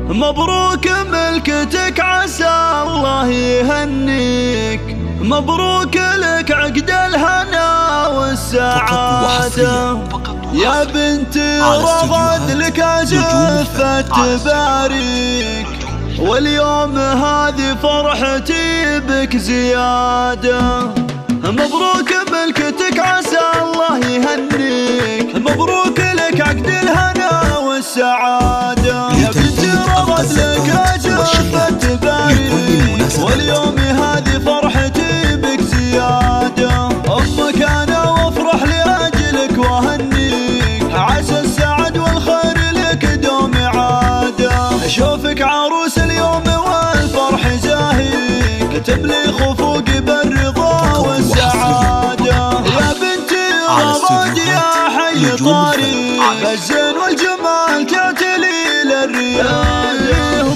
مبروك ملكتك عسى الله يهنيك، مبروك لك عقد الهنا والسعادة يا بنتي رغد لك أزفة تباريك، واليوم هذه فرحتي بك زيادة. مبروك ملكتك عسى الله يهنيك، مبروك لك عقد الهنا والسعادة يا بنتي رغد لك أزفة تباريك، واليوم هذه فرحتي بك زيادة. أمك أنا وافرح لأجلك وأهنيك، عسى السعد والخير لك دوم عادة. أشوفك عروس اليوم والفرح زاهي، كتب لي خفوق بالرضا والسعادة يا بنتي رغد يا حي طاري، الزين والجمال تعتلي للرياض.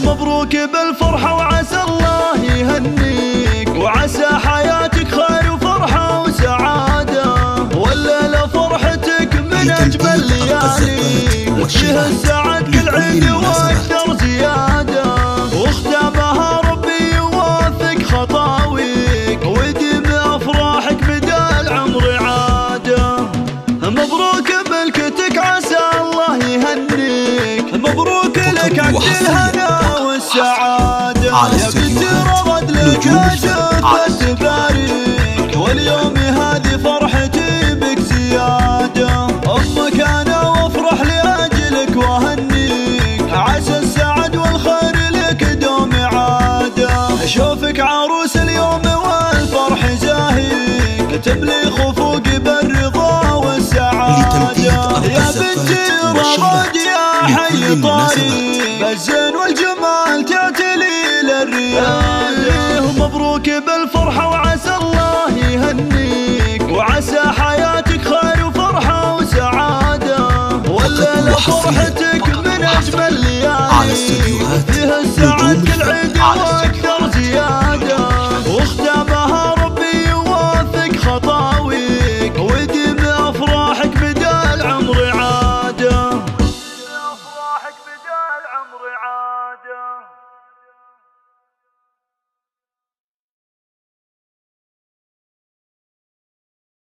مبروك بالفرحة وعسى الله يهنيك، وعسى حياتك خير وفرحة وسعادة، والليلة فرحتك من أجمل ليالي، فيها السعد كالعيد وأكثر زيادة، واختامها ربي يوافق خطاويك، ويديم أفراحك مدى العمر عادة. مبروك ملكتك عسى الله يهنيك، مبروك لك عقد الهنا والسعادة يا بنتي رغد لك أزفة تباريك، واليوم هذه فرحتي بك زيادة. أمك أنا وافرح لأجلك وأهنيك، عسى السعد والخير لك دوم عادة. أشوفك عروس اليوم والفرح زاهي، كتب لي خفوق بالرضا والسعادة يا بنتي رغد يا حي طاري، بالزين والجمال تعتلي للرياض. مبروك بالفرحة وعسى الله يهنيك، وعسى حياتك خير وفرحة وسعادة، والليلة فرحتك من أجمل ليالي، فيها السعد كالعيد وأكثر زيادة.